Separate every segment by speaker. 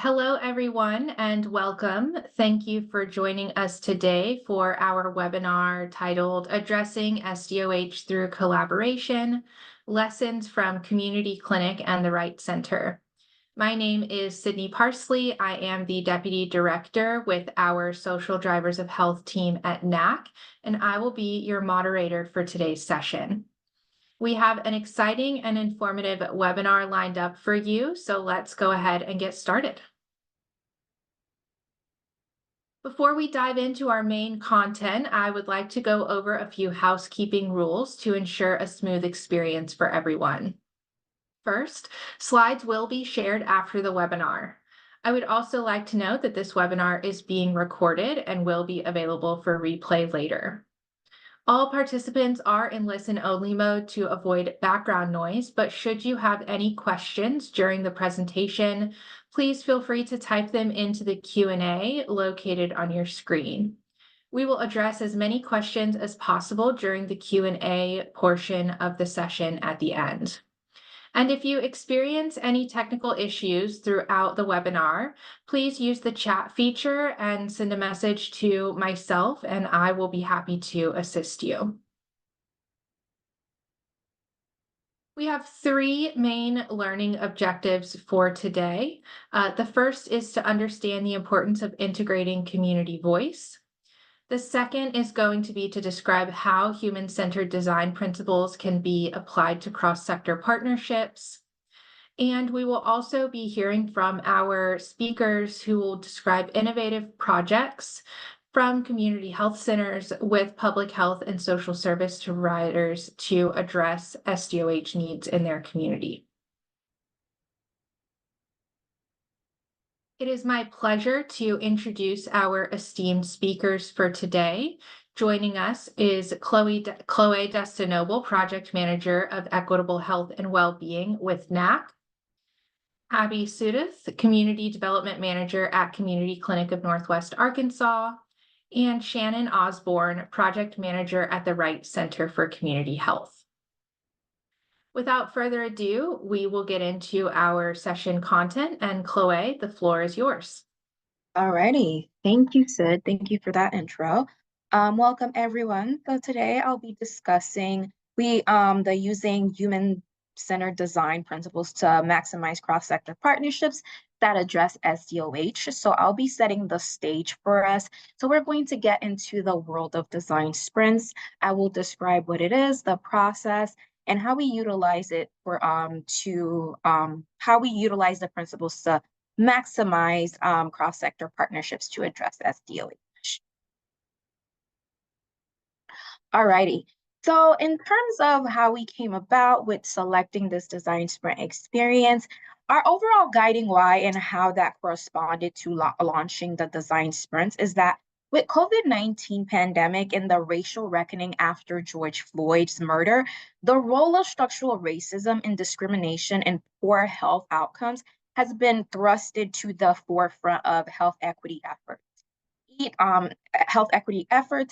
Speaker 1: Hello, everyone, and welcome. Thank you for joining us today for our webinar titled Addressing SDOH Through Collaboration, Lessons from Community Clinic and the Wright Center. My name is Sydney Parsley. I am the Deputy Director with our Social Drivers of Health team at NACHC, and I will be your moderator for today's session. We have an exciting and informative webinar lined up for you, so let's go ahead and get started. Before we dive into our main content, I would like to go over a few housekeeping rules to ensure a smooth experience for everyone. First, slides will be shared after the webinar. I would also like to note that this webinar is being recorded and will be available for replay later. All participants are in listen-only mode to avoid background noise, but should you have any questions during the presentation, please feel free to type them into the Q&A located on your screen. We will address as many questions as possible during the Q&A portion of the session at the end. And if you experience any technical issues throughout the webinar, please use the chat feature and send a message to myself, and I will be happy to assist you. We have three main learning objectives for today. The first is to understand the importance of integrating community voice. The second is going to be to describe how human-centered design principles can be applied to cross-sector partnerships. And we will also be hearing from our speakers who will describe innovative projects from community health centers with public health and social service providers to address SDOH needs in their community. It is my pleasure to introduce our esteemed speakers for today. Joining us is Cloé Destinoble, Project Manager of Equitable Health and Wellbeing with NACHC. Abbie Sudduth, Community Development Manager at Community Clinic of Northwest Arkansas. And Shannon Osborne, Project Manager at the Wright Center for Community Health. Without further ado, we will get into our session content, and Cloé, the floor is yours.
Speaker 2: All righty. Thank you, Sid. Thank you for that intro. Welcome, everyone. So today I'll be discussing the using human-centered design principles to maximize cross-sector partnerships that address SDOH. So I'll be setting the stage for us. So we're going to get into the world of design sprints. I will describe what it is, the process, and how we utilize it for how we utilize the principles to maximize cross-sector partnerships to address SDOH. Alrighty, so in terms of how we came about with selecting this design sprint experience, our overall guiding why and how that corresponded to launching the design sprints is that with COVID-19 pandemic and the racial reckoning after George Floyd's murder, the role of structural racism and discrimination and poor health outcomes has been thrusted to the forefront of health equity efforts.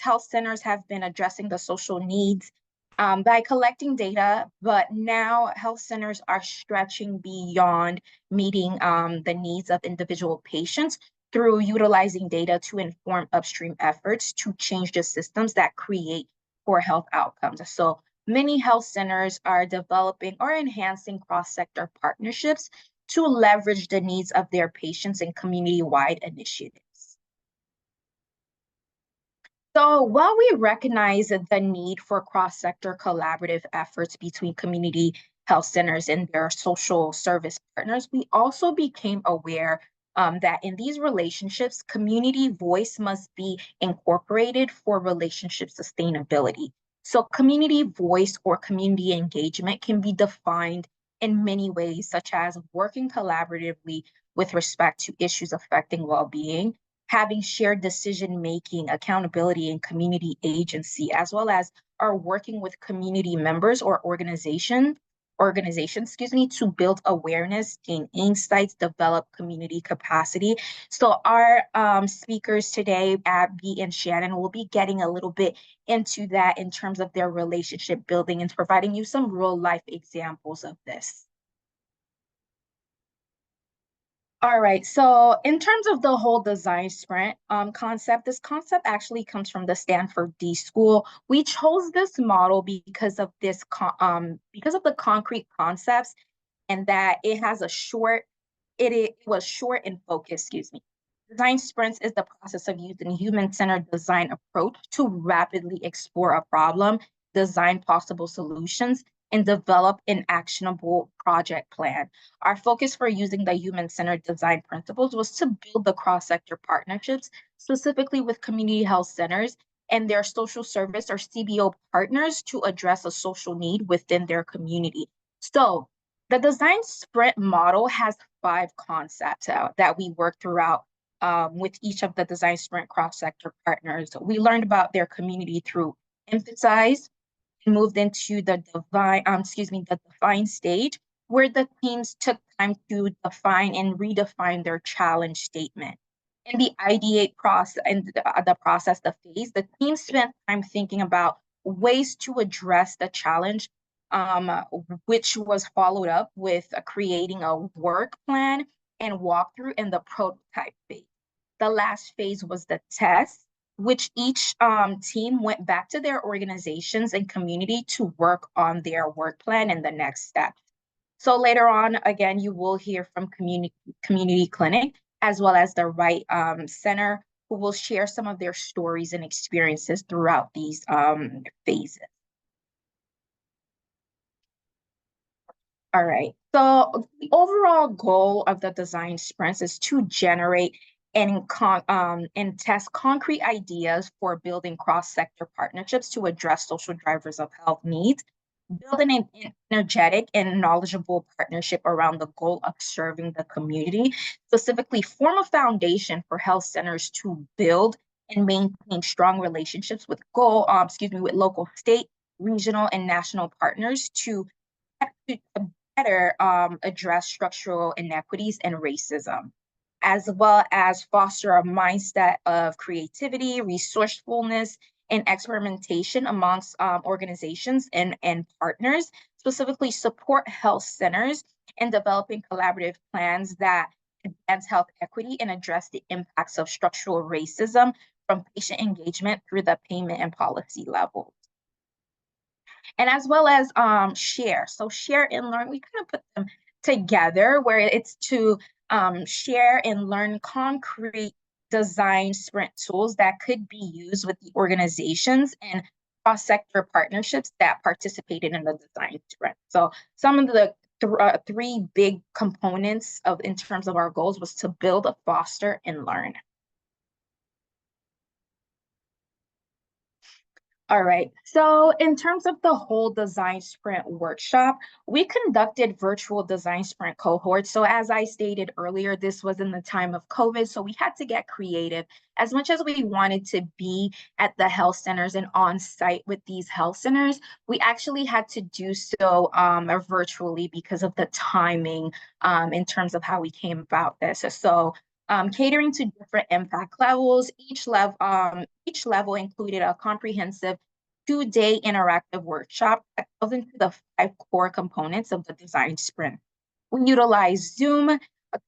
Speaker 2: Health centers have been addressing the social needs by collecting data, but now health centers are stretching beyond meeting the needs of individual patients through utilizing data to inform upstream efforts to change the systems that create poor health outcomes. So many health centers are developing or enhancing cross-sector partnerships to leverage the needs of their patients in community-wide initiatives. So while we recognize the need for cross-sector collaborative efforts between community health centers and their social service partners, we also became aware that in these relationships, community voice must be incorporated for relationship sustainability. So community voice or community engagement can be defined in many ways, such as working collaboratively with respect to issues affecting well-being, having shared decision-making, accountability, and community agency, as well as are working with community members or organizations, to build awareness, gain insights, develop community capacity. So our speakers today, Abbie and Shannon, will be getting a little bit into that in terms of their relationship building and providing you some real life examples of this. All right, so in terms of the whole design sprint concept, this concept actually comes from the Stanford D School. We chose this model because of because of the concrete concepts and that it has a it was short and focused, excuse me. Design sprints is the process of using human-centered design approach to rapidly explore a problem, design possible solutions, and develop an actionable project plan. Our focus for using the human-centered design principles was to build the cross-sector partnerships, specifically with community health centers and their social service or CBO partners to address a social need within their community. So the design sprint model has 5 concepts that we work throughout with each of the design sprint cross-sector partners. We learned about their community through emphasize, moved into the the define stage, where the teams took time to define and redefine their challenge statement. In the ideate process, the phase, the team spent time thinking about ways to address the challenge, um, which was followed up with creating a work plan and walkthrough in the prototype phase. The last phase was the test, which each team went back to their organizations and community to work on their work plan and the next steps. So later on, again, you will hear from community clinic as well as the Wright Center, who will share some of their stories and experiences throughout these phases. All right. So the overall goal of the design sprints is to generate and test concrete ideas for building cross-sector partnerships to address social drivers of health needs, build an energetic and knowledgeable partnership around the goal of serving the community, specifically form a foundation for health centers to build and maintain strong relationships with with local, state, regional, and national partners to better address structural inequities and racism, as well as foster a mindset of creativity, resourcefulness, and experimentation amongst organizations and partners, specifically support health centers in developing collaborative plans that advance health equity and address the impacts of structural racism from patient engagement through the payment and policy levels, and as well as share. So share and learn, we kind of put them together where it's to share and learn concrete design sprint tools that could be used with the organizations and cross-sector partnerships that participated in the design sprint. So some of the 3 big components of in terms of our goals was to build, foster, and learn. All right. So in terms of the whole design sprint workshop, we conducted virtual design sprint cohorts. So as I stated earlier, this was in the time of COVID. So we had to get creative. As much as we wanted to be at the health centers and on site with these health centers, we actually had to do so virtually because of the timing in terms of how we came about this. So catering to different impact levels. Each level included a comprehensive 2-day interactive workshop that goes into the 5 core components of the design sprint. We utilize Zoom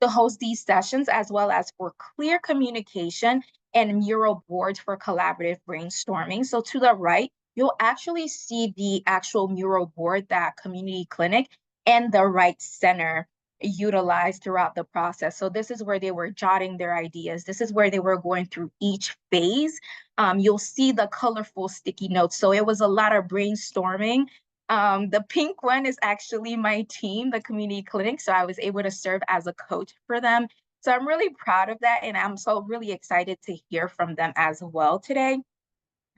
Speaker 2: to host these sessions, as well as for clear communication and mural boards for collaborative brainstorming. So to the right, you'll actually see the actual mural board that Community Clinic and the Wright Center utilized throughout the process. So this is where they were jotting their ideas. This is where they were going through each phase. You'll see the colorful sticky notes. So it was a lot of brainstorming. The pink one is actually my team, the Community Clinic. So I was able to serve as a coach for them. So I'm really proud of that. And I'm so really excited to hear from them as well today.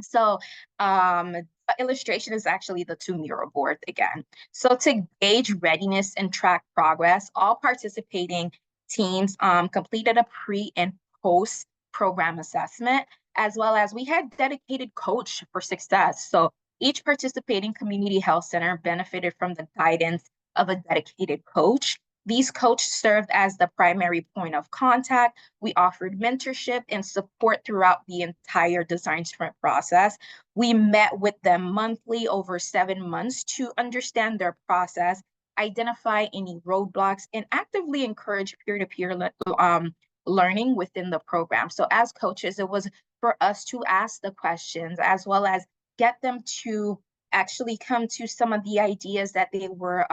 Speaker 2: So the illustration is actually the 2 mural boards again. So to gauge readiness and track progress, all participating teams completed a pre and post program assessment, as well as we had dedicated coach for success. So each participating community health center benefited from the guidance of a dedicated coach. These coaches served as the primary point of contact. We offered mentorship and support throughout the entire design sprint process. We met with them monthly over 7 months to understand their process identify any roadblocks, and actively encourage peer-to-peer learning within the program. So as coaches, it was for us to ask the questions as well as get them to actually come to some of the ideas that they were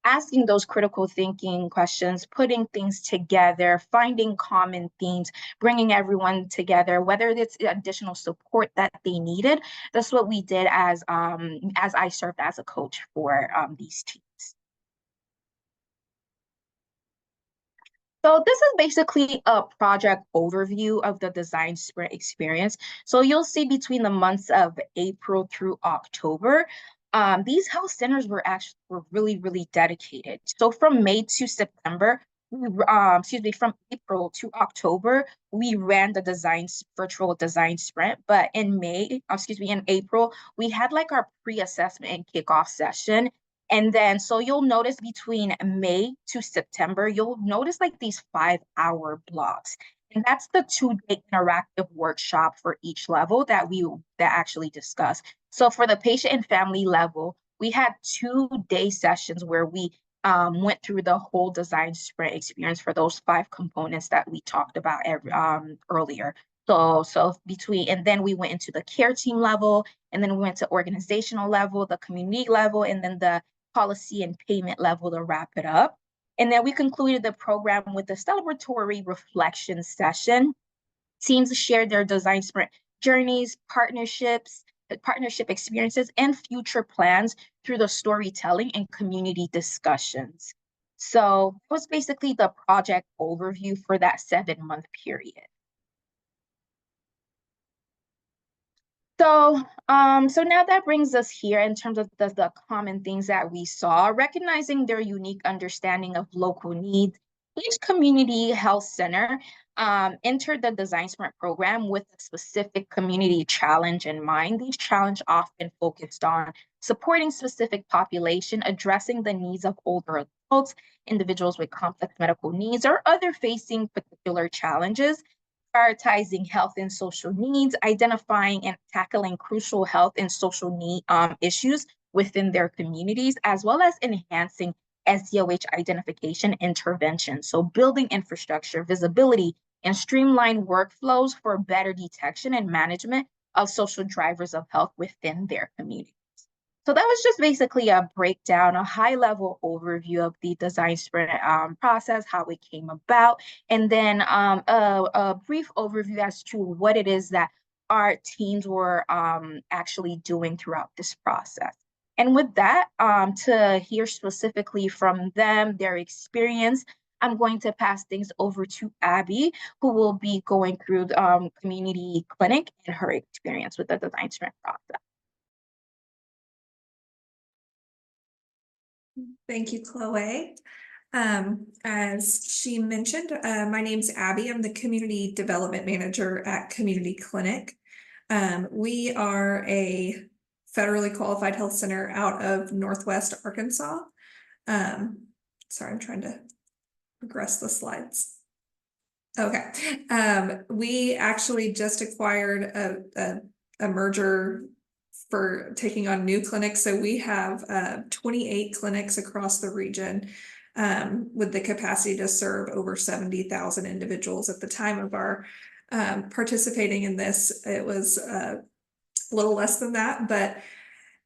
Speaker 2: asking those critical thinking questions, putting things together, finding common themes, bringing everyone together, whether it's additional support that they needed. That's what we did as I served as a coach for these teams. So this is basically a project overview of the design sprint experience. So you'll see between the months of April through October, these health centers were really dedicated. So from May to September, from April to October, we ran the virtual design sprint. But in April, we had like our pre-assessment and kickoff session. And then, so you'll notice between May to September, you'll notice like these 5-hour blocks. And that's the 2-day interactive workshop for each level that actually discussed. So for the patient and family level, we had 2-day sessions where we went through the whole design sprint experience for those 5 components that we talked about earlier. And then we went into the care team level, and then we went to organizational level, the community level, and then the policy and payment level to wrap it up. And then we concluded the program with a celebratory reflection session. Teams shared their design sprint journeys, partnership experiences, and future plans through the storytelling and community discussions. So that was basically the project overview for that 7-month period. So now that brings us here in terms of the common things that we saw, recognizing their unique understanding of local needs. Each community health center entered the Design Sprint program with a specific community challenge in mind. These challenges often focused on supporting specific population, addressing the needs of older adults, individuals with complex medical needs, or other facing particular challenges, prioritizing health and social needs, identifying and tackling crucial health and social need issues within their communities, as well as enhancing SDOH identification intervention. So building infrastructure, visibility, and streamlined workflows for better detection and management of social drivers of health within their communities. So that was just basically a breakdown, a high-level overview of the design sprint process, how it came about, and then a brief overview as to what it is that our teams were actually doing throughout this process. And with that, to hear specifically from them, their experience, I'm going to pass things over to Abbie, who will be going through the community clinic and her experience with the design sprint process.
Speaker 3: Thank you, Cloé. As she mentioned, my name's Abbie. I'm the Community Development Manager at Community Clinic. We are a federally qualified health center out of Northwest Arkansas. Sorry, I'm trying to progress the slides. Okay. We actually just acquired a merger for taking on new clinics. So we have 28 clinics across the region with the capacity to serve over 70,000 individuals. At the time of our participating in this, it was a little less than that, but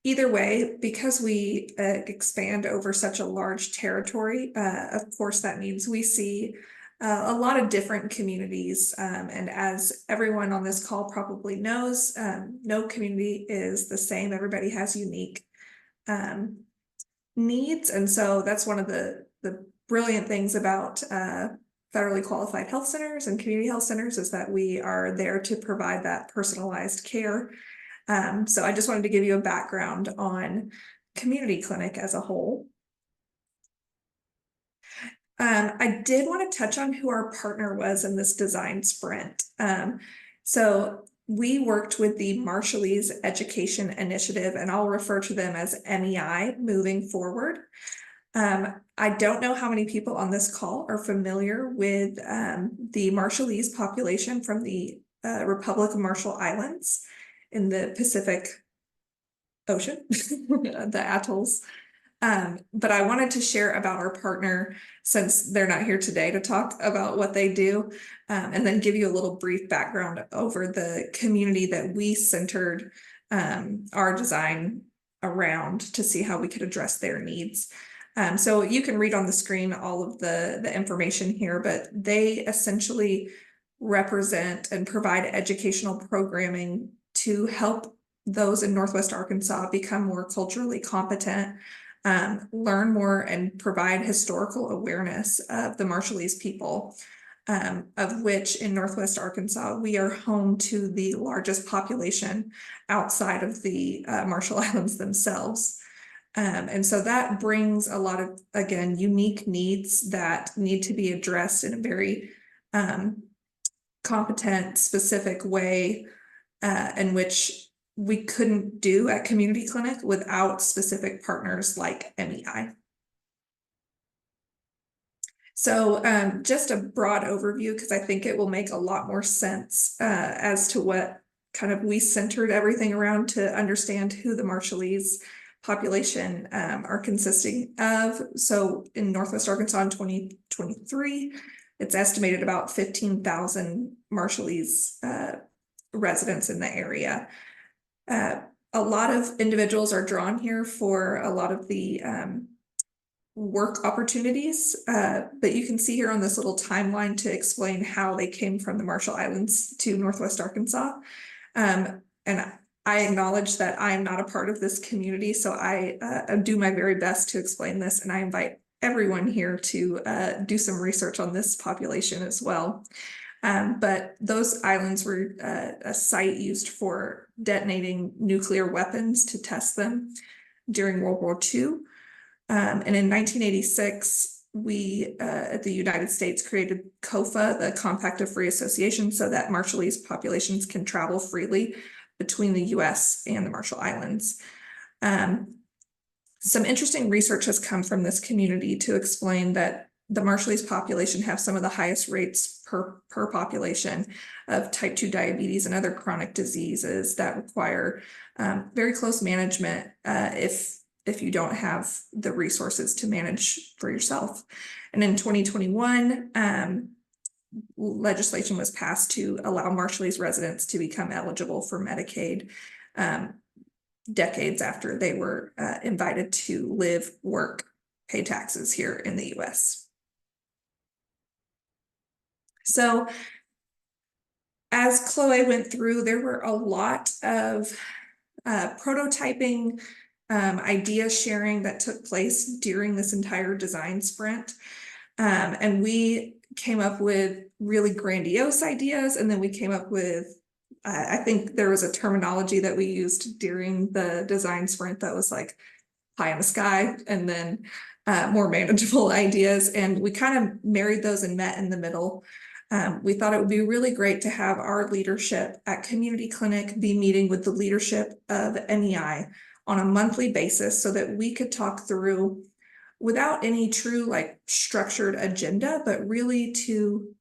Speaker 3: either way, because we expand over such a large territory, of course, that means we see a lot of different communities. And as everyone on this call probably knows, no community is the same. Everybody has unique needs. And so that's one of the brilliant things about federally qualified health centers and community health centers is that we are there to provide that personalized care. So I just wanted to give you a background on community clinic as a whole. I did want to touch on who our partner was in this design sprint. So we worked with the Marshallese Education Initiative, and I'll refer to them as MEI moving forward. I don't know how many people on this call are familiar with the Marshallese population from the Republic of Marshall Islands in the Pacific Ocean, the atolls. But I wanted to share about our partner since they're not here today to talk about what they do, and then give you a little brief background over the community that we centered our design around to see how we could address their needs. So you can read on the screen all of the information here, but they essentially represent and provide educational programming to help those in Northwest Arkansas become more culturally competent, learn more, and provide historical awareness of the Marshallese people, of which in Northwest Arkansas, we are home to the largest population outside of the Marshall Islands themselves. And so that brings a lot of, again, unique needs that need to be addressed in a very competent, specific way, in which we couldn't do at community clinic without specific partners like MEI. So just a broad overview, because I think it will make a lot more sense as to what kind of we centered everything around to understand who the Marshallese population are consisting of. So in Northwest Arkansas in 2023, it's estimated about 15,000 Marshallese residents in the area. A lot of individuals are drawn here for a lot of the work opportunities, but you can see here on this little timeline to explain how they came from the Marshall Islands to Northwest Arkansas. And I acknowledge that I am not a part of this community, so I do my very best to explain this, and I invite everyone here to do some research on this population as well. But those islands were a site used for detonating nuclear weapons to test them during World War II. And in 1986, we at the United States created COFA, the Compact of Free Association, so that Marshallese populations can travel freely between the US and the Marshall Islands. Some interesting research has come from this community to explain that the Marshallese population have some of the highest rates per population of type 2 diabetes and other chronic diseases that require very close management if you don't have the resources to manage for yourself. And in 2021, legislation was passed to allow Marshallese residents to become eligible for Medicaid decades after they were invited to live, work, pay taxes here in the US. So as Cloé went through, there were a lot of prototyping, idea sharing that took place during this entire design sprint. And we came up with really grandiose ideas, and then we came up with, I think there was a terminology that we used during the design sprint that was like pie in the sky, and then more manageable ideas. And we kind of married those and met in the middle. We thought it would be really great to have our leadership at Community Clinic be meeting with the leadership of NEI on a monthly basis so that we could talk through, without any true like structured agenda, but really to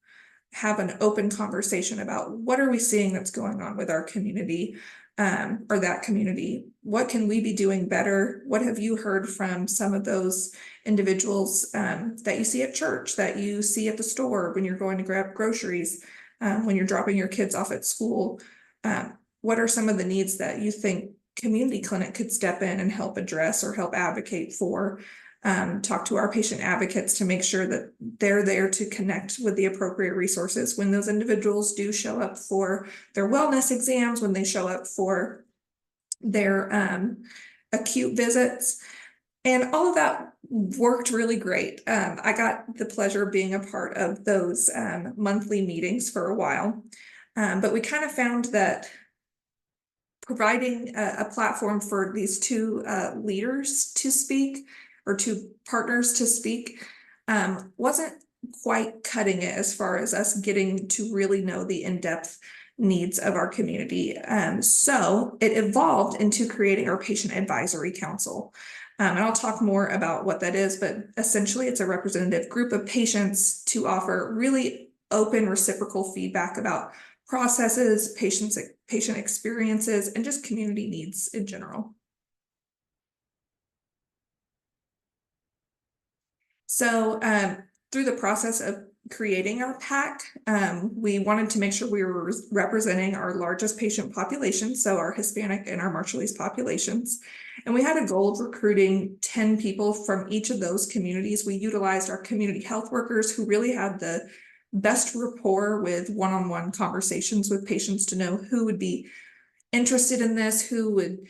Speaker 3: have an open conversation about what are we seeing that's going on with our community, or that community. What can we be doing better? What have you heard from some of those individuals that you see at church, that you see at the store when you're going to grab groceries, when you're dropping your kids off at school? What are some of the needs that you think Community Clinic could step in and help address or help advocate for? Talk to our patient advocates to make sure that they're there to connect with the appropriate resources when those individuals do show up for their wellness exams, when they show up for their acute visits. And all of that worked really great. I got the pleasure of being a part of those monthly meetings for a while, but we kind of found that providing a platform for these two leaders to speak, or two partners to speak, wasn't quite cutting it as far as us getting to really know the in-depth needs of our community. So it evolved into creating our Patient Advisory Council. And I'll talk more about what that is, but essentially it's a representative group of patients to offer really open reciprocal feedback about processes, patient experiences, and just community needs in general. So through the process of creating our PAC, we wanted to make sure we were representing our largest patient population, so our Hispanic and our Marshallese populations. And we had a goal of recruiting 10 people from each of those communities. We utilized our community health workers who really had the best rapport with one-on-one conversations with patients to know who would be interested in this, who would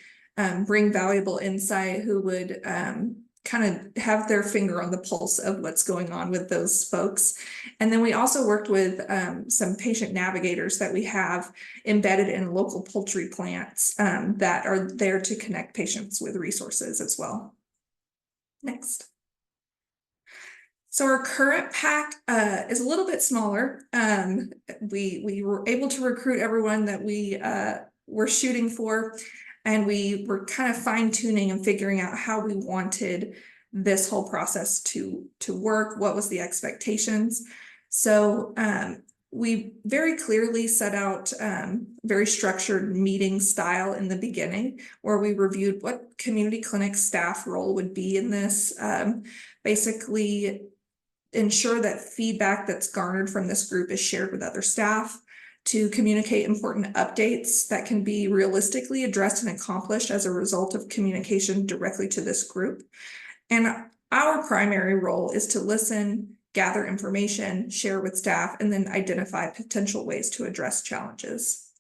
Speaker 3: bring valuable insight, who would kind of have their finger on the pulse of what's going on with those folks. And then we also worked with some patient navigators that we have embedded in local poultry plants that are there to connect patients with resources as well. Next. So our current PAC is a little bit smaller. We were able to recruit everyone that we were shooting for, and we were kind of fine-tuning and figuring out how we wanted this whole process to work, what was the expectations. So we very clearly set out very structured meeting style in the beginning, where we reviewed what community clinic staff role would be in this. Basically ensure that feedback that's garnered from this group is shared with other staff, to communicate important updates that can be realistically addressed and accomplished as a result of communication directly to this group. And our primary role is to listen, gather information, share with staff, and then identify potential ways to address challenges.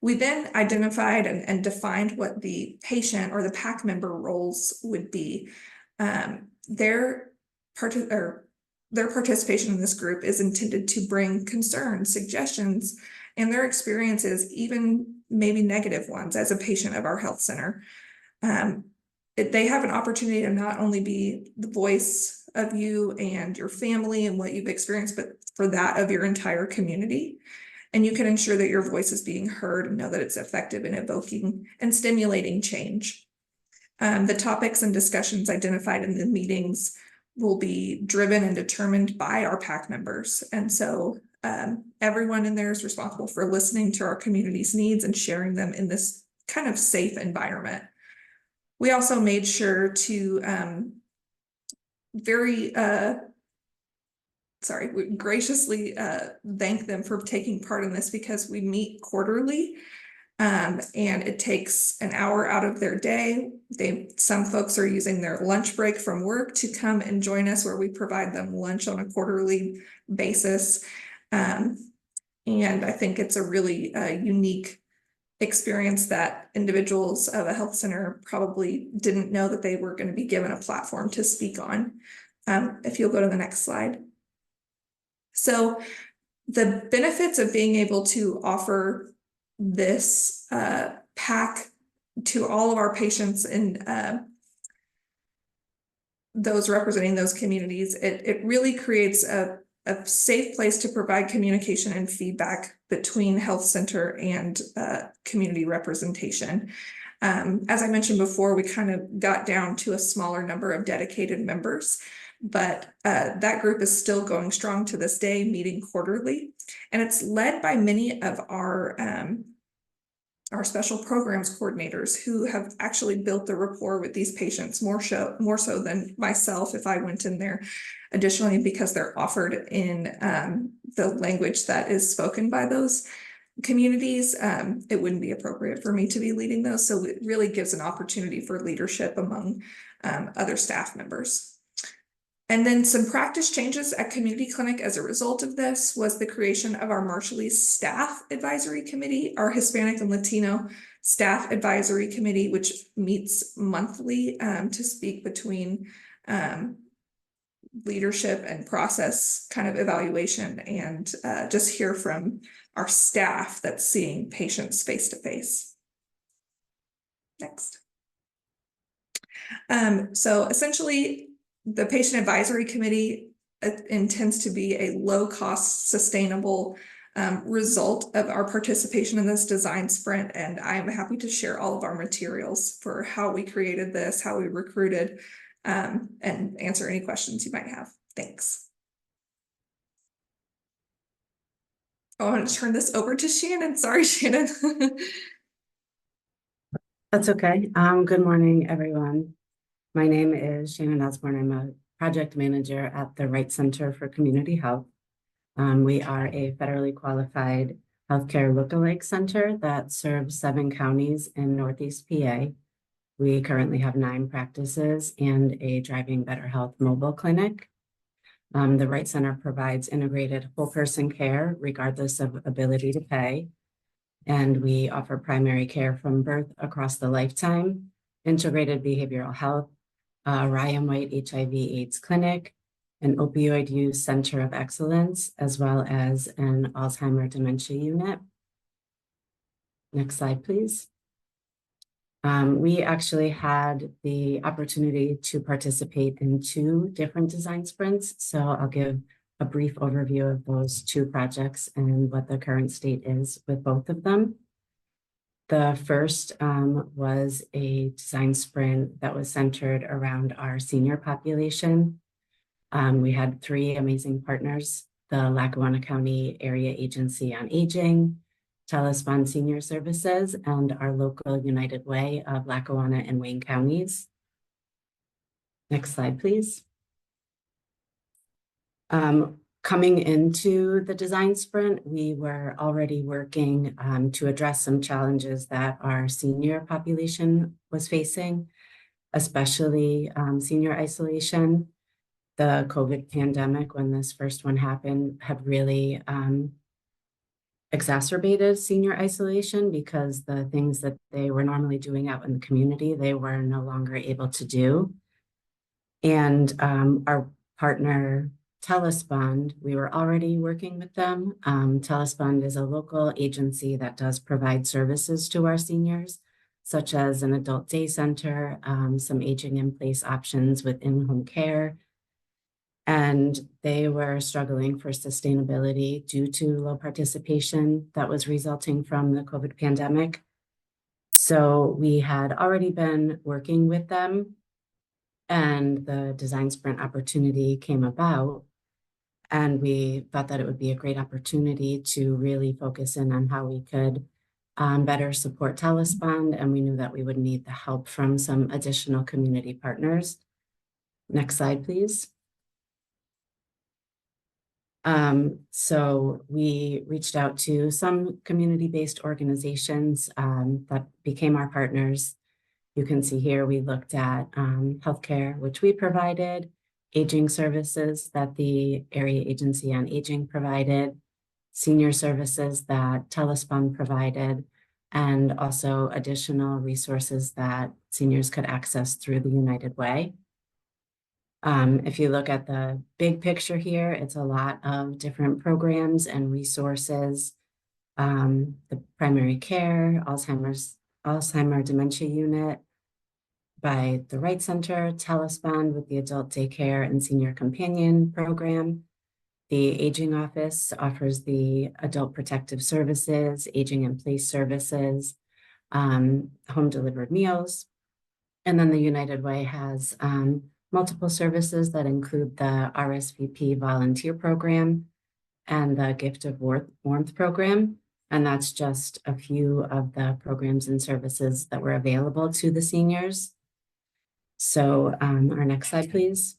Speaker 3: We then identified and defined what the patient or the PAC member roles would be. Their participation in this group is intended to bring concerns, suggestions, and their experiences, even maybe negative ones, as a patient of our health center. They have an opportunity to not only be the voice of you and your family and what you've experienced, but for that of your entire community. And you can ensure that your voice is being heard and know that it's effective in evoking and stimulating change. The topics and discussions identified in the meetings will be driven and determined by our PAC members. And so everyone in there is responsible for listening to our community's needs and sharing them in this kind of safe environment. We also made sure to we graciously thank them for taking part in this, because we meet quarterly. And it takes an hour out of their day. Some folks are using their lunch break from work to come and join us, where we provide them lunch on a quarterly basis. And I think it's a really unique experience that individuals of a health center probably didn't know that they were going to be given a platform to speak on. If you'll go to the next slide. So the benefits of being able to offer this PAC to all of our patients and those representing those communities, it really creates a safe place to provide communication and feedback between health center and community representation. As I mentioned before, we kind of got down to a smaller number of dedicated members, but that group is still going strong to this day, meeting quarterly. And it's led by many of our special programs coordinators, who have actually built the rapport with these patients more so than myself if I went in there. Additionally, because they're offered in the language that is spoken by those communities, it wouldn't be appropriate for me to be leading those. So it really gives an opportunity for leadership among other staff members. And then some practice changes at Community Clinic as a result of this was the creation of our Marshallese Staff Advisory Committee, our Hispanic and Latino Staff Advisory Committee, which meets monthly to speak between leadership and process kind of evaluation, and just hear from our staff that's seeing patients face to face. Next. So essentially, the Patient Advisory Committee intends to be a low-cost, sustainable result of our participation in this design sprint, and I'm happy to share all of our materials for how we created this, how we recruited, and answer any questions you might have. Thanks. Oh, I'm going to turn this over to Shannon. Sorry, Shannon.
Speaker 4: That's okay. Good morning, everyone. My name is Shannon Osborne. I'm a project manager at the Wright Center for Community Health. We are a federally qualified healthcare lookalike center that serves 7 counties in Northeast PA. We currently have 9 practices and a Driving Better Health mobile clinic. The Wright Center provides integrated whole person care regardless of ability to pay. And we offer primary care from birth across the lifetime, integrated behavioral health, Ryan White HIV/AIDS clinic, an opioid use center of excellence, as well as an Alzheimer dementia unit. Next slide, please. We actually had the opportunity to participate in 2 different design sprints. So I'll give a brief overview of those 2 projects and what the current state is with both of them. The first was a design sprint that was centered around our senior population. We had 3 amazing partners: the Lackawanna County Area Agency on Aging, Telespond Senior Services, and our local United Way of Lackawanna and Wayne counties. Next slide, please. Coming into the design sprint, we were already working to address some challenges that our senior population was facing, especially senior isolation. The COVID pandemic, when this first one happened, had really exacerbated senior isolation because the things that they were normally doing out in the community, they were no longer able to do. And our partner, Telespond, we were already working with them. Telespond is a local agency that does provide services to our seniors, such as an adult day center, some aging in place options with in-home care. And they were struggling for sustainability due to low participation that was resulting from the COVID pandemic. So we had already been working with them, and the design sprint opportunity came about. And we thought that it would be a great opportunity to really focus in on how we could better support Telespond, and we knew that we would need the help from some additional community partners. Next slide, please. So we reached out to some community-based organizations that became our partners. You can see here we looked at healthcare, which we provided, aging services that the Area Agency on Aging provided, senior services that Telespond provided, and also additional resources that seniors could access through the United Way. If you look at the big picture here, it's a lot of different programs and resources. The primary care, Alzheimer dementia unit by the Wright Center, Telespond with the adult daycare and senior companion program. The aging office offers the adult protective services, aging in place services, home delivered meals. And then the United Way has multiple services that include the RSVP volunteer program and the Gift of Warmth program. And that's just a few of the programs and services that were available to the seniors. So our next slide, please.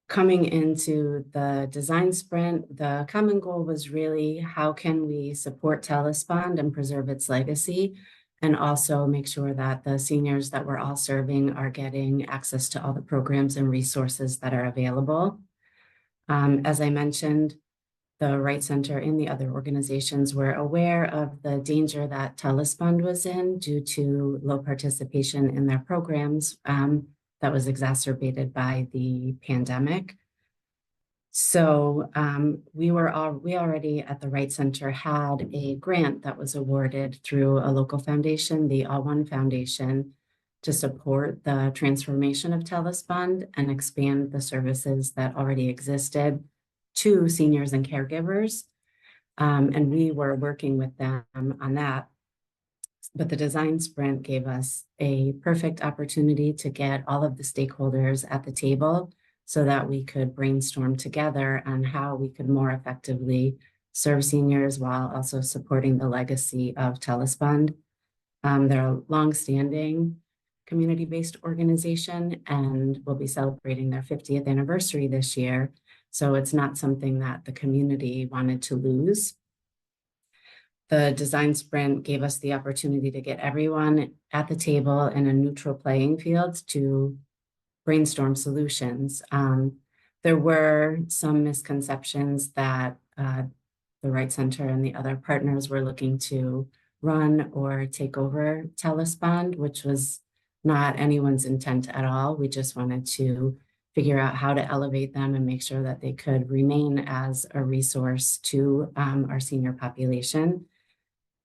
Speaker 4: Coming into the design sprint, the common goal was really how can we support Telespond and preserve its legacy, and also make sure that the seniors that we're all serving are getting access to all the programs and resources that are available. As I mentioned, the Wright Center and the other organizations were aware of the danger that Telespond was in due to low participation in their programs that was exacerbated by the pandemic. So we already at the Wright Center had a grant that was awarded through a local foundation, the All One Foundation, to support the transformation of Telespond and expand the services that already existed to seniors and caregivers. And we were working with them on that. But the design sprint gave us a perfect opportunity to get all of the stakeholders at the table so that we could brainstorm together on how we could more effectively serve seniors while also supporting the legacy of Telespond. They're a longstanding community-based organization and will be celebrating their 50th anniversary this year. So it's not something that the community wanted to lose. The design sprint gave us the opportunity to get everyone at the table in a neutral playing field to brainstorm solutions. There were some misconceptions that the Wright Center and the other partners were looking to run or take over Telespond, which was not anyone's intent at all. We just wanted to figure out how to elevate them and make sure that they could remain as a resource to our senior population.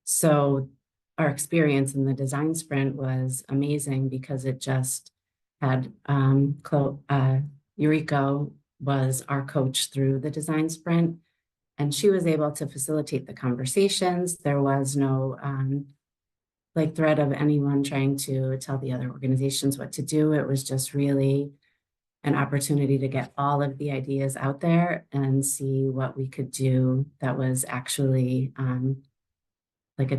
Speaker 4: So our experience in the design sprint was amazing because it just had Eureka was our coach through the design sprint, and she was able to facilitate the conversations. There was no threat of anyone trying to tell the other organizations what to do. It was just really an opportunity to get all of the ideas out there and see what we could do that was actually like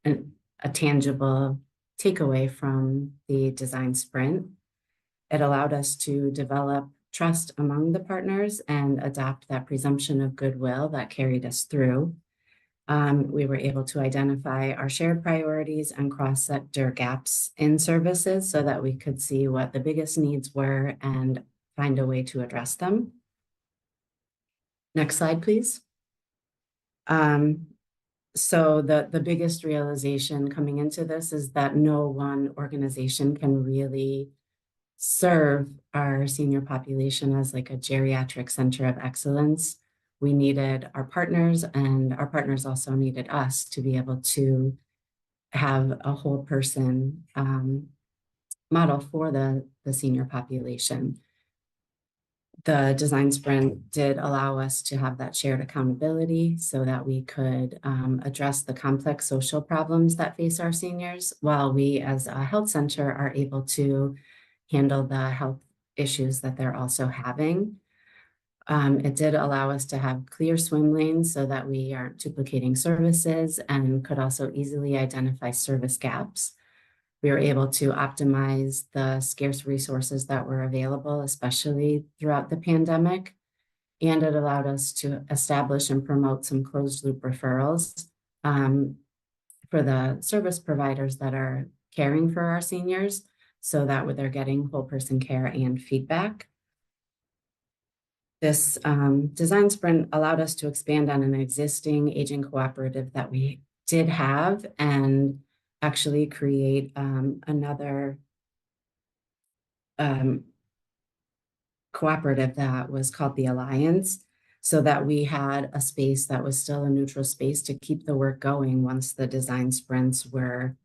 Speaker 4: a tangible takeaway from the design sprint. It allowed us to develop trust among the partners and adopt that presumption of goodwill that carried us through. We were able to identify our shared priorities and cross-sector gaps in services so that we could see what the biggest needs were and find a way to address them. Next slide, please. So the biggest realization coming into this is that no one organization can really serve our senior population as like a geriatric center of excellence. We needed our partners, and our partners also needed us to be able to have a whole person model for the senior population. The design sprint did allow us to have that shared accountability so that we could address the complex social problems that face our seniors, while we as a health center are able to handle the health issues that they're also having. It did allow us to have clear swim lanes so that we aren't duplicating services and could also easily identify service gaps. We were able to optimize the scarce resources that were available, especially throughout the pandemic. And it allowed us to establish and promote some closed loop referrals for the service providers that are caring for our seniors, so that they're getting whole person care and feedback. This design sprint allowed us to expand on an existing aging cooperative that we did have and actually create another cooperative that was called the Alliance, so that we had a space that was still a neutral space to keep the work going once the design sprints were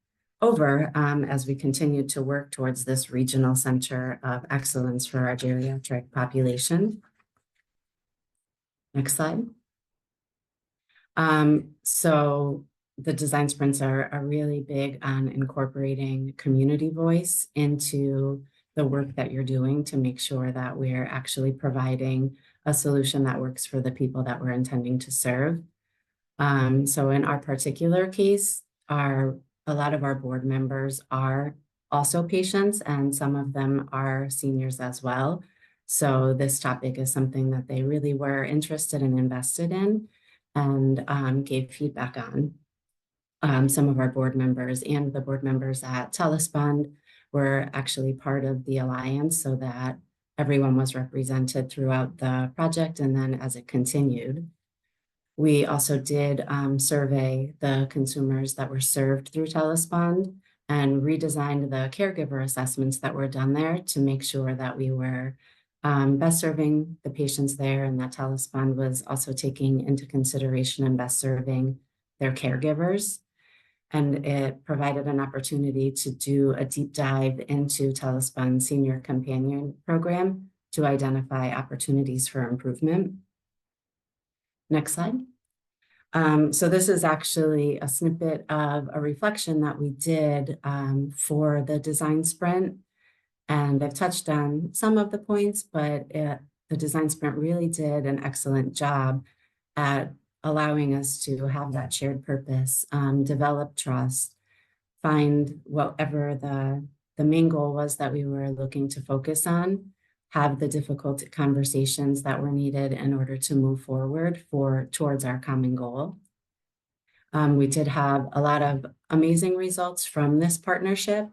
Speaker 4: over, as we continued to work towards this regional center of excellence for our geriatric population. Next slide. So the design sprints are really big on incorporating community voice into the work that you're doing to make sure that we're actually providing a solution that works for the people that we're intending to serve. So in our particular case, a lot of our board members are also patients, and some of them are seniors as well. So this topic is something that they really were interested and invested in and gave feedback on. Some of our board members and the board members at Telespond were actually part of the Alliance so that everyone was represented throughout the project and then as it continued. We also did survey the consumers that were served through Telespond and redesigned the caregiver assessments that were done there to make sure that we were best serving the patients there, and that Telespond was also taking into consideration and best serving their caregivers. And it provided an opportunity to do a deep dive into Telespond's Senior Companion Program to identify opportunities for improvement. Next slide. So this is actually a snippet of a reflection that we did for the design sprint. And I've touched on some of the points, but the design sprint really did an excellent job at allowing us to have that shared purpose, develop trust, find whatever the the main goal was that we were looking to focus on, have the difficult conversations that were needed in order to move forward towards our common goal. We did have a lot of amazing results from this partnership.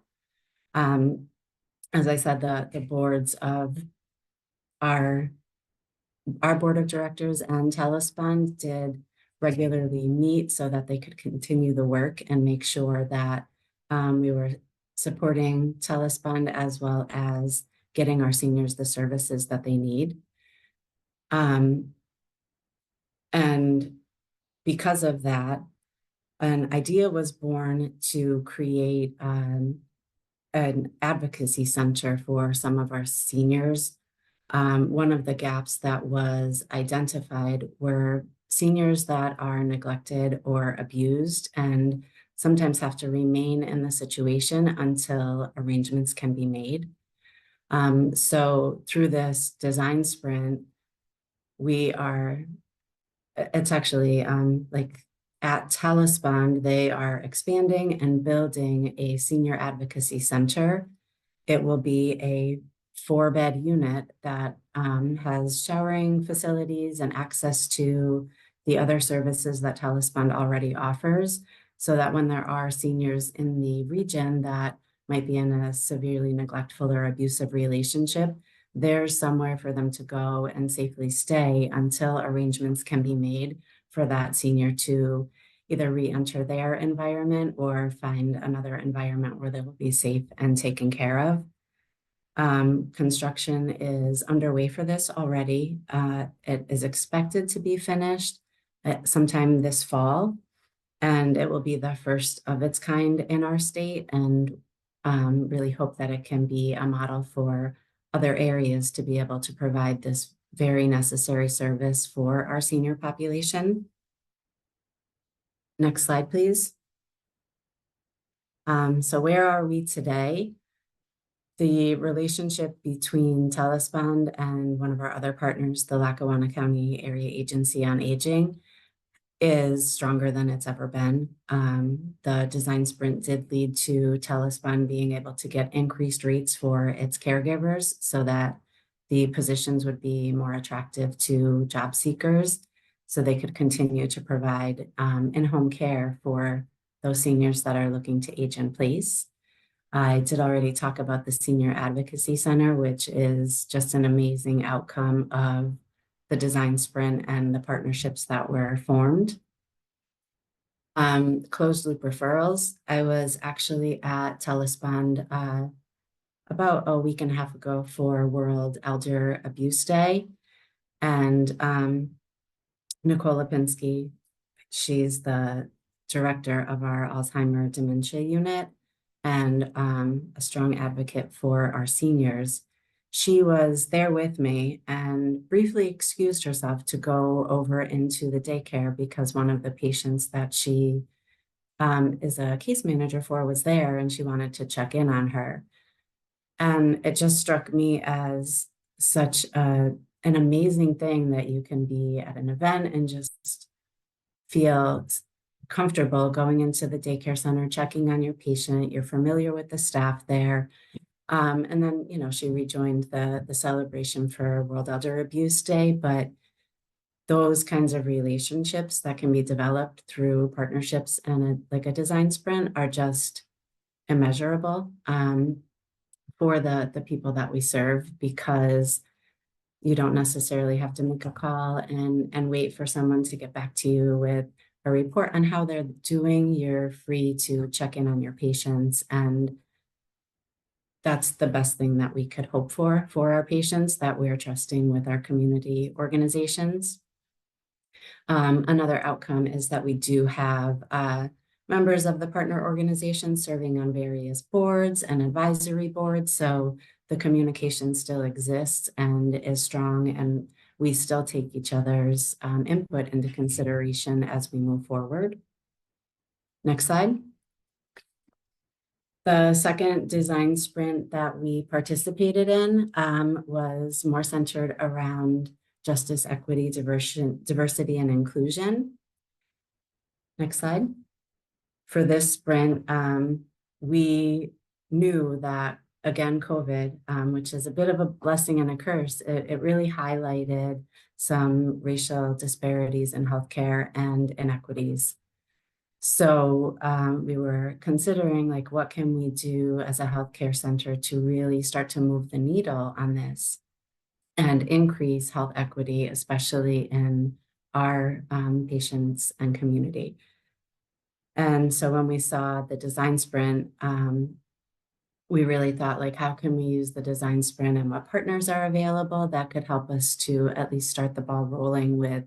Speaker 4: As I said, the boards of our board of directors and Telespond did regularly meet so that they could continue the work and make sure that we were supporting Telespond as well as getting our seniors the services that they need. And because of that, an idea was born to create an advocacy center for some of our seniors. One of the gaps that was identified were seniors that are neglected or abused and sometimes have to remain in the situation until arrangements can be made. So through this design sprint, it's actually like at Telespond, they are expanding and building a senior advocacy center. It will be a 4-bed unit that has showering facilities and access to the other services that Telespond already offers, so that when there are seniors in the region that might be in a severely neglectful or abusive relationship, there's somewhere for them to go and safely stay until arrangements can be made for that senior to either re-enter their environment or find another environment where they will be safe and taken care of. Construction is underway for this already. It is expected to be finished sometime this fall, and it will be the first of its kind in our state, and really hope that it can be a model for other areas to be able to provide this very necessary service for our senior population. Next slide, please. So where are we today? The relationship between Telespond and one of our other partners, the Lackawanna County Area Agency on Aging, is stronger than it's ever been. The design sprint did lead to Telespond being able to get increased rates for its caregivers so that the positions would be more attractive to job seekers, so they could continue to provide in-home care for those seniors that are looking to age in place. I did already talk about the Senior Advocacy Center, which is just an amazing outcome of the design sprint and the partnerships that were formed. Closed loop referrals. I was actually at Telespond about a week and a half ago for World Elder Abuse Day. And Nicole Lipinski, she's the director of our Alzheimer dementia unit and a strong advocate for our seniors. She was there with me and briefly excused herself to go over into the daycare because one of the patients that she is a case manager for was there, and she wanted to check in on her. And it just struck me as such an amazing thing that you can be at an event and just feel comfortable going into the daycare center, checking on your patient. You're familiar with the staff there. And then, you know, she rejoined the celebration for World Elder Abuse Day, but those kinds of relationships that can be developed through partnerships and like a design sprint are just immeasurable for the people that we serve, because you don't necessarily have to make a call and wait for someone to get back to you with a report on how they're doing. You're free to check in on your patients, and that's the best thing that we could hope for our patients that we're trusting with our community organizations. Another outcome is that we do have members of the partner organization serving on various boards and advisory boards. So the communication still exists and is strong, and we still take each other's input into consideration as we move forward. Next slide. The second design sprint that we participated in was more centered around justice, equity, diversity, and inclusion. Next slide. For this sprint, we knew that, again, COVID, which is a bit of a blessing and a curse, it really highlighted some racial disparities in healthcare and inequities. So we were considering, like, what can we do as a healthcare center to really start to move the needle on this and increase health equity, especially in our patients and community. And so when we saw the design sprint, we really thought, like, how can we use the design sprint and what partners are available that could help us to at least start the ball rolling with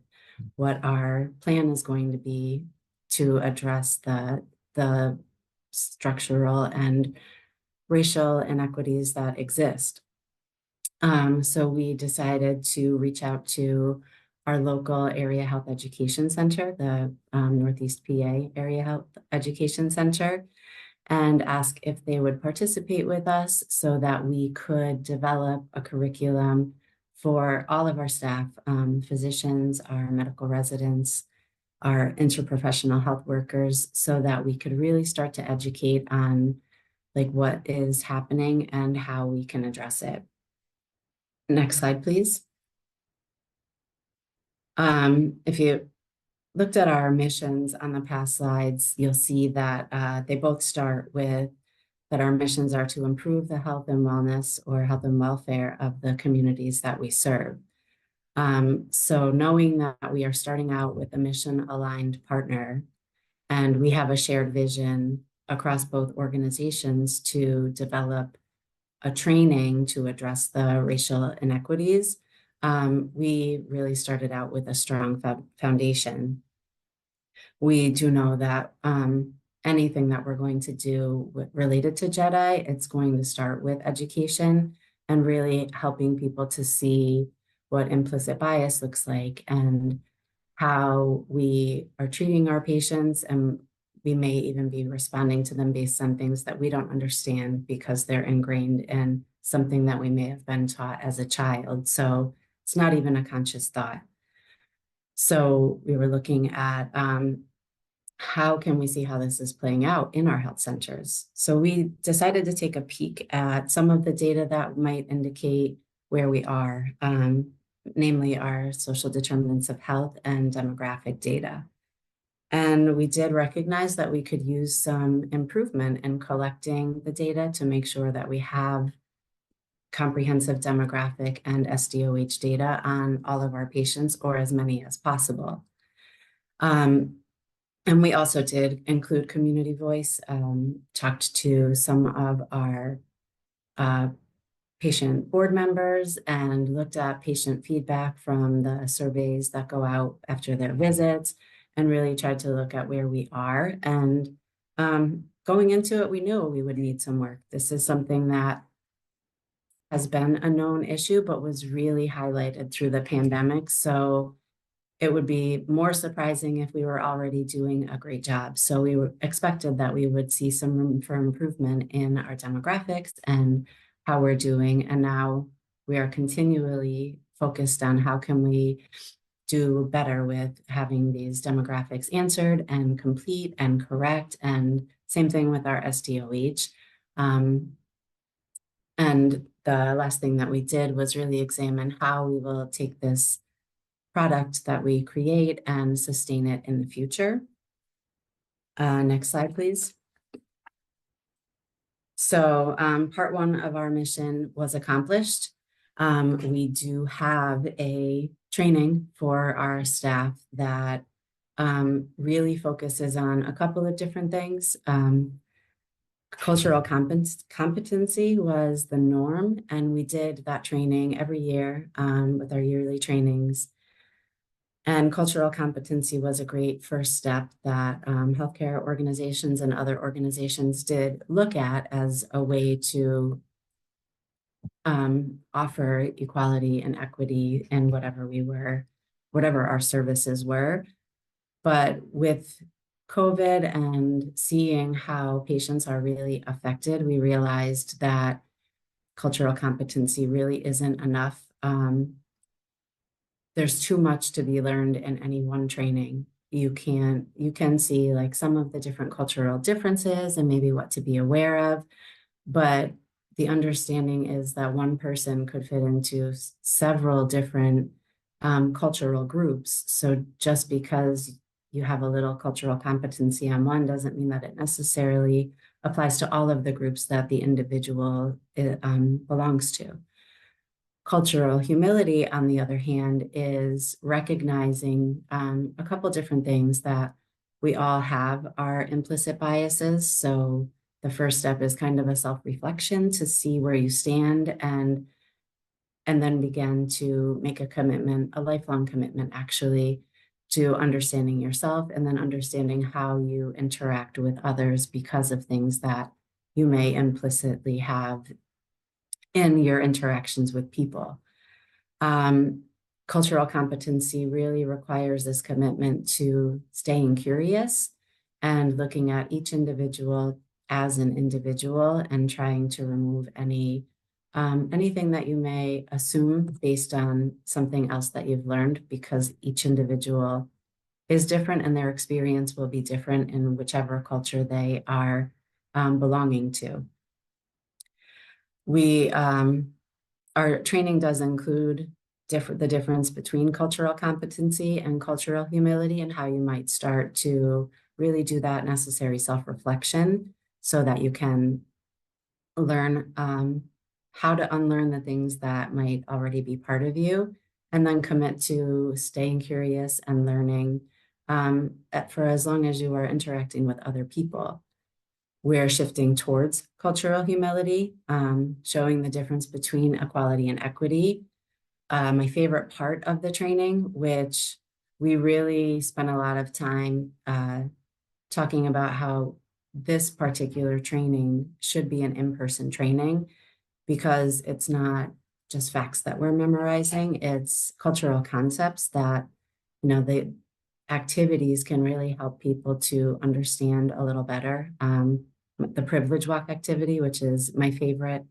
Speaker 4: what our plan is going to be to address the structural and racial inequities that exist. So we decided to reach out to our local area health education center, the Northeast PA Area Health Education Center, and ask if they would participate with us so that we could develop a curriculum for all of our staff, physicians, our medical residents, our interprofessional health workers, so that we could really start to educate on, like, what is happening and how we can address it. Next slide, please. If you looked at our missions on the past slides, you'll see that they both start with that our missions are to improve the health and wellness or health and welfare of the communities that we serve. So knowing that we are starting out with a mission-aligned partner and we have a shared vision across both organizations to develop a training to address the racial inequities, we really started out with a strong foundation. We do know that anything that we're going to do related to JEDI, it's going to start with education and really helping people to see what implicit bias looks like and how we are treating our patients, and we may even be responding to them based on things that we don't understand because they're ingrained in something that we may have been taught as a child. So it's not even a conscious thought. So we were looking at how can we see how this is playing out in our health centers. So we decided to take a peek at some of the data that might indicate where we are, namely our social determinants of health and demographic data. And we did recognize that we could use some improvement in collecting the data to make sure that we have comprehensive demographic and SDOH data on all of our patients, or as many as possible. And we also did include community voice, talked to some of our patient board members and looked at patient feedback from the surveys that go out after their visits, and really tried to look at where we are. And going into it, we knew we would need some work. This is something that has been a known issue, but was really highlighted through the pandemic. So it would be more surprising if we were already doing a great job. So we expected that we would see some room for improvement in our demographics and how we're doing. And now we are continually focused on how can we do better with having these demographics answered and complete and correct. And same thing with our SDOH. And the last thing that we did was really examine how we will take this product that we create and sustain it in the future. Next slide, please. So part one of our mission was accomplished. We do have a training for our staff that really focuses on a couple of different things. Cultural competency was the norm, and we did that training every year with our yearly trainings. And cultural competency was a great first step that healthcare organizations and other organizations did look at as a way to offer equality and equity in whatever our services were. But with COVID and seeing how patients are really affected, we realized that cultural competency really isn't enough. There's too much to be learned in any one training. You can see like some of the different cultural differences and maybe what to be aware of, but the understanding is that one person could fit into several different cultural groups. So just because you have a little cultural competency on one doesn't mean that it necessarily applies to all of the groups that the individual belongs to. Cultural humility, on the other hand, is recognizing a couple different things, that we all have our implicit biases. So the first step is kind of a self-reflection to see where you stand, and then begin to make a commitment, a lifelong commitment actually, to understanding yourself and then understanding how you interact with others because of things that you may implicitly have in your interactions with people. Cultural competency really requires this commitment to staying curious and looking at each individual as an individual and trying to remove anything that you may assume based on something else that you've learned, because each individual is different and their experience will be different in whichever culture they are belonging to. Our training does include the difference between cultural competency and cultural humility, and how you might start to really do that necessary self-reflection so that you can learn how to unlearn the things that might already be part of you, and then commit to staying curious and learning for as long as you are interacting with other people. We're shifting towards cultural humility, showing the difference between equality and equity. My favorite part of the training, which we really spent a lot of time talking about how this particular training should be an in-person training, because it's not just facts that we're memorizing, it's cultural concepts that, the activities can really help people to understand a little better. The privilege walk activity, which is my favorite,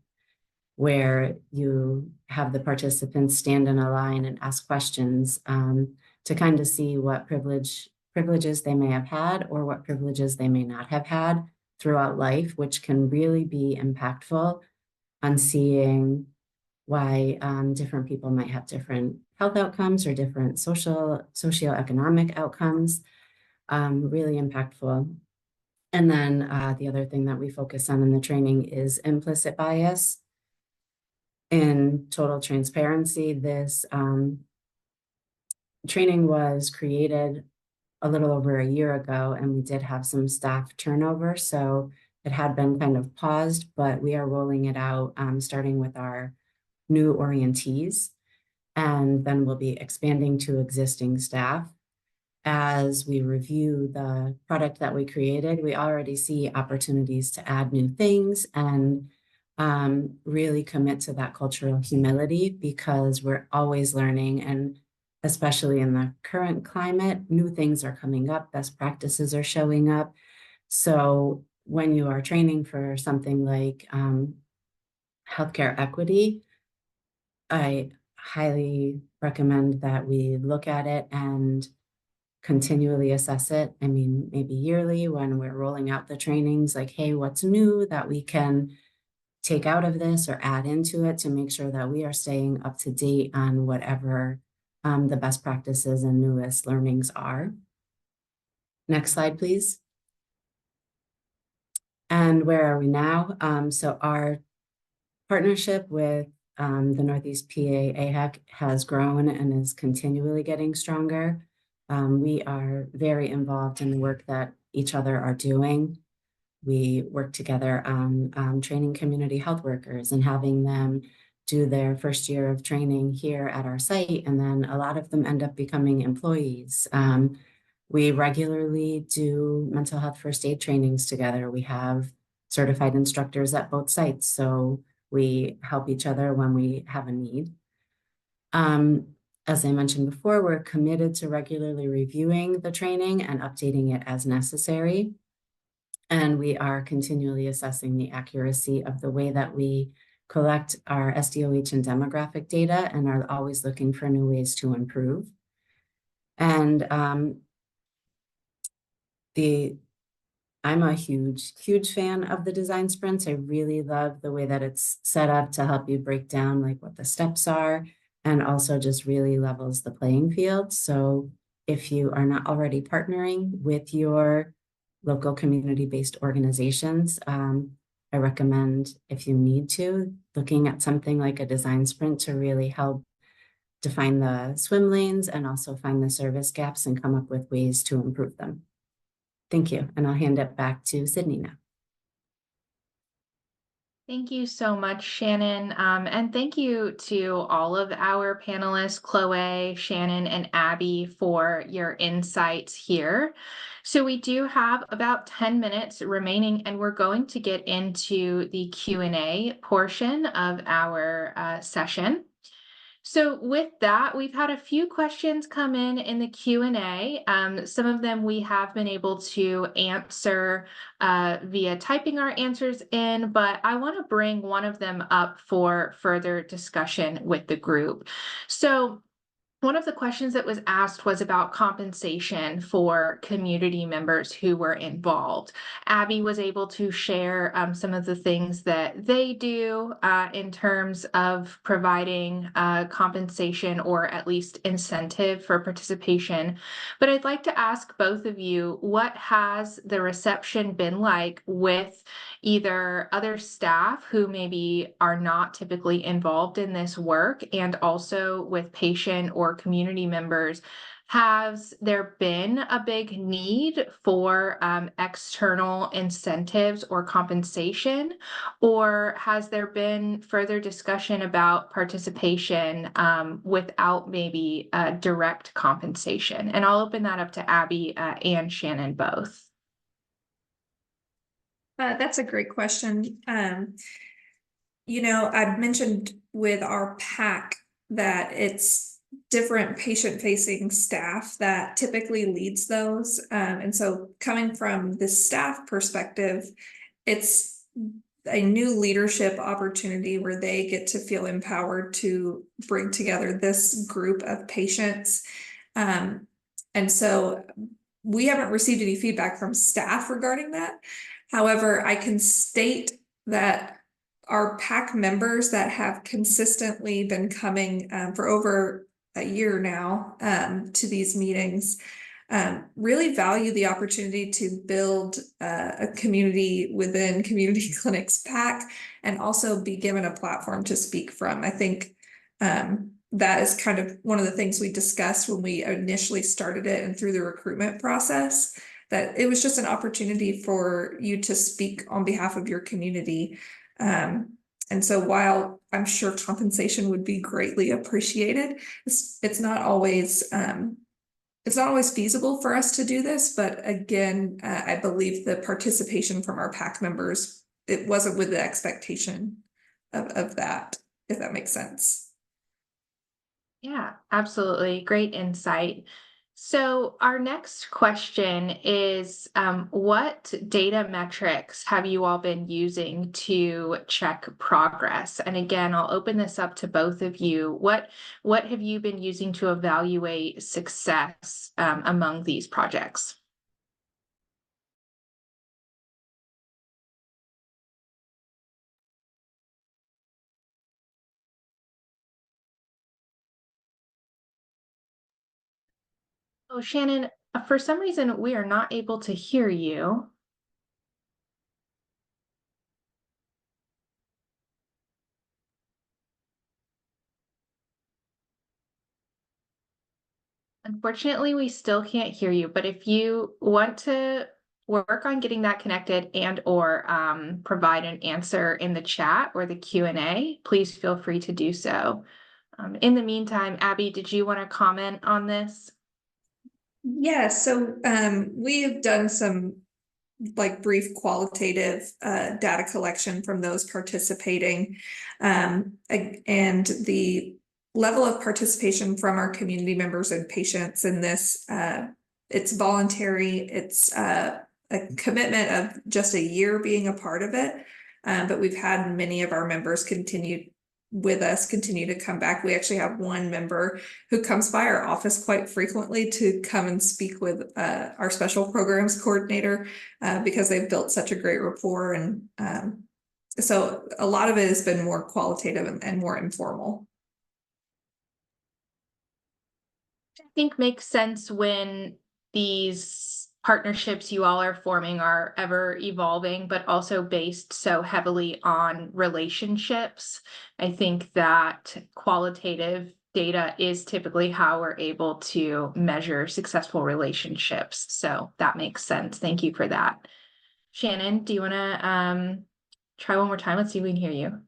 Speaker 4: where you have the participants stand in a line and ask questions to kind of see what privileges they may have had or what privileges they may not have had throughout life, which can really be impactful on seeing why different people might have different health outcomes or different socioeconomic outcomes. Really impactful. And then the other thing that we focus on in the training is implicit bias. In total transparency, this training was created a little over a year ago, and we did have some staff turnover, so it had been kind of paused, but we are rolling it out starting with our new orientees, and then we'll be expanding to existing staff. As we review the product that we created, we already see opportunities to add new things and really commit to that cultural humility, because we're always learning, and especially in the current climate, new things are coming up, best practices are showing up. So when you are training for something like healthcare equity, I highly recommend that we look at it and continually assess it. I mean, maybe yearly when we're rolling out the trainings, like, hey, what's new that we can take out of this or add into it to make sure that we are staying up to date on whatever the best practices and newest learnings are. Next slide, please. And where are we now? So our partnership with the Northeast PA AHEC has grown and is continually getting stronger. We are very involved in the work that each other are doing. We work together on training community health workers and having them do their first year of training here at our site, and then a lot of them end up becoming employees. We regularly do mental health first aid trainings together. We have certified instructors at both sites, so we help each other when we have a need. As I mentioned before, we're committed to regularly reviewing the training and updating it as necessary. And we are continually assessing the accuracy of the way that we collect our SDOH and demographic data, and are always looking for new ways to improve. And I'm a huge fan of the design sprints. I really love the way that it's set up to help you break down like what the steps are, and also just really levels the playing field. So if you are not already partnering with your local community-based organizations, I recommend, if you need to, looking at something like a design sprint to really help define the swim lanes and also find the service gaps and come up with ways to improve them. Thank you, and I'll hand it back to Sydney now.
Speaker 1: Thank you so much, Shannon. And thank you to all of our panelists, Cloé, Shannon, and Abbie, for your insights here. So we do have about 10 minutes remaining, and we're going to get into the Q&A portion of our session. So with that, we've had a few questions come in the Q&A. Some of them we have been able to answer via typing our answers in, but I want to bring one of them up for further discussion with the group. So one of the questions that was asked was about compensation for community members who were involved. Abbie was able to share some of the things that they do in terms of providing compensation or at least incentive for participation. But I'd like to ask both of you, what has the reception been like with either other staff who maybe are not typically involved in this work, and also with patient or community members? Has there been a big need for external incentives or compensation, or has there been further discussion about participation without maybe direct compensation? And I'll open that up to Abbie and Shannon both.
Speaker 3: That's a great question. You know, I've mentioned with our PAC that it's different patient-facing staff that typically leads those. And so coming from the staff perspective, it's a new leadership opportunity where they get to feel empowered to bring together this group of patients. And so we haven't received any feedback from staff regarding that. However, I can state that our PAC members that have consistently been coming for over a year now to these meetings really value the opportunity to build a community within Community Clinic's PAC, and also be given a platform to speak from. I think that is kind of one of the things we discussed when we initially started it and through the recruitment process, that it was just an opportunity for you to speak on behalf of your community. And so while I'm sure compensation would be greatly appreciated, it's not always feasible for us to do this. But again, I believe the participation from our PAC members, it wasn't with the expectation of that, if that makes sense.
Speaker 1: Yeah, absolutely. Great insight. So our next question is, what data metrics have you all been using to check progress? And again, I'll open this up to both of you. What have you been using to evaluate success among these projects? Oh, Shannon, for some reason, we are not able to hear you. Unfortunately, we still can't hear you, but if you want to work on getting that connected and or provide an answer in the chat or the Q&A, please feel free to do so. In the meantime, Abbie, did you want to comment on this?
Speaker 3: Yeah, so we have done some like brief qualitative data collection from those participating, and the level of participation from our community members and patients in this, it's voluntary, it's a commitment of just a year being a part of it, but we've had many of our members continue with us continue to come back. We actually have one member who comes by our office quite frequently to come and speak with our special programs coordinator because they've built such a great rapport. And so a lot of it has been more qualitative and more informal.
Speaker 1: I think makes sense when these partnerships you all are forming are ever evolving, but also based so heavily on relationships. I think that qualitative data is typically how we're able to measure successful relationships. So that makes sense. Thank you for that. Shannon, do you want to try one more time? Let's see if we can hear you.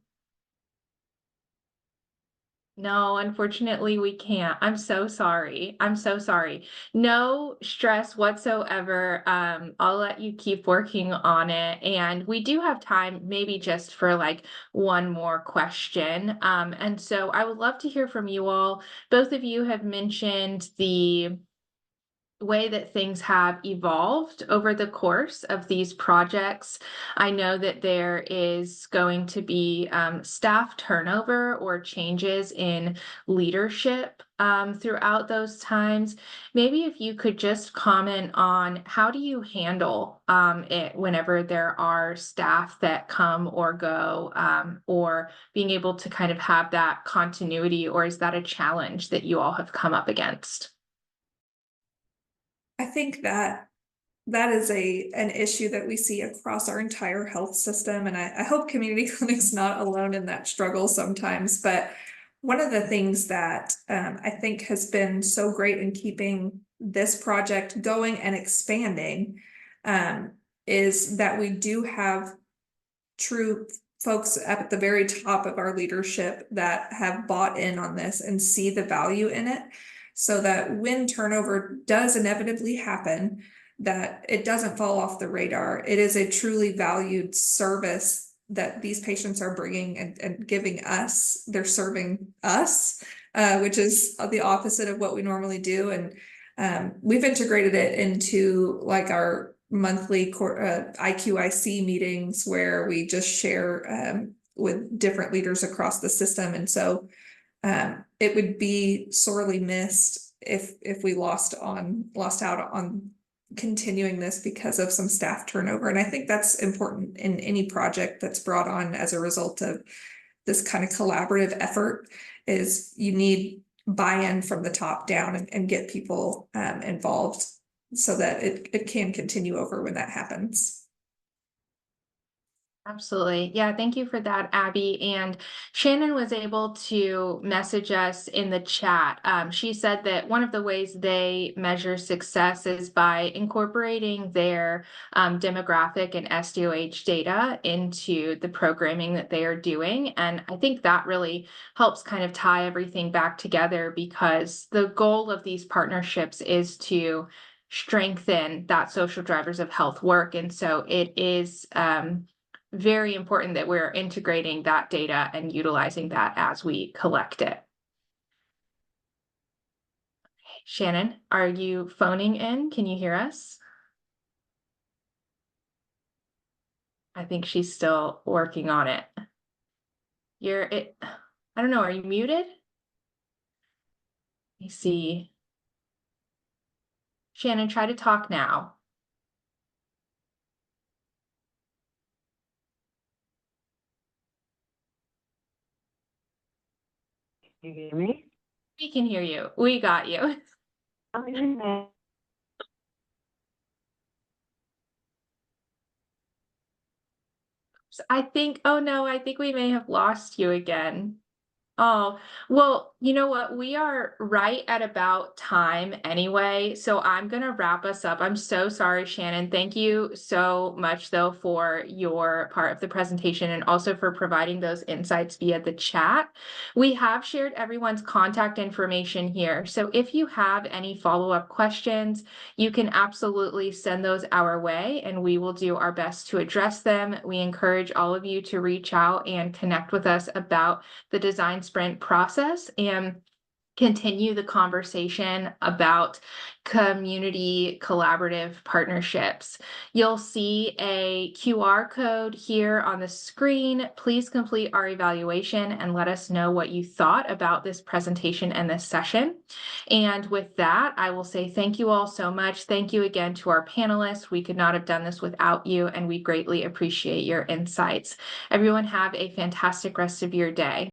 Speaker 1: No, unfortunately, we can't. I'm so sorry. I'm so sorry. No stress whatsoever. I'll let you keep working on it. And we do have time, maybe just for like one more question. And so I would love to hear from you all. Both of you have mentioned the way that things have evolved over the course of these projects. I know that there is going to be staff turnover or changes in leadership throughout those times. Maybe if you could just comment on how do you handle it whenever there are staff that come or go, or being able to kind of have that continuity, or is that a challenge that you all have come up against?
Speaker 3: I think that is an issue that we see across our entire health system. And I hope community clinic's not alone in that struggle sometimes. But one of the things that I think has been so great in keeping this project going and expanding is that we do have true folks at the very top of our leadership that have bought in on this and see the value in it, so that when turnover does inevitably happen, that it doesn't fall off the radar. It is a truly valued service that these patients are bringing and giving us. They're serving us, which is the opposite of what we normally do. And we've integrated it into like our monthly IQIC meetings where we just share with different leaders across the system. And so it would be sorely missed if we lost out on continuing this because of some staff turnover. And I think that's important in any project that's brought on as a result of this kind of collaborative effort. Is you need buy-in from the top down and get people involved so that it can continue over when that happens.
Speaker 1: Absolutely. Yeah, thank you for that, Abbie. And Shannon was able to message us in the chat. She said that one of the ways they measure success is by incorporating their demographic and SDOH data into the programming that they are doing. And I think that really helps kind of tie everything back together, because the goal of these partnerships is to strengthen that social drivers of health work. And so it is very important that we're integrating that data and utilizing that as we collect it. Shannon, are you phoning in? Can you hear us? I think she's still working on it. I don't know, are you muted? Let me see. Shannon, try to talk now.
Speaker 5: You hear me?
Speaker 1: We can hear you. We got you. I think, oh no, I think we may have lost you again. Oh, well, you know what? We are right at about time anyway, so I'm going to wrap us up. I'm so sorry, Shannon. Thank you so much, though, for your part of the presentation and also for providing those insights via the chat. We have shared everyone's contact information here, so if you have any follow-up questions, you can absolutely send those our way, and we will do our best to address them. We encourage all of you to reach out and connect with us about the design sprint process. And continue the conversation about community collaborative partnerships. You'll see a QR code here on the screen. Please complete our evaluation and let us know what you thought about this presentation and this session. And with that, I will say thank you all so much. Thank you again to our panelists. We could not have done this without you, and we greatly appreciate your insights. Everyone have a fantastic rest of your day.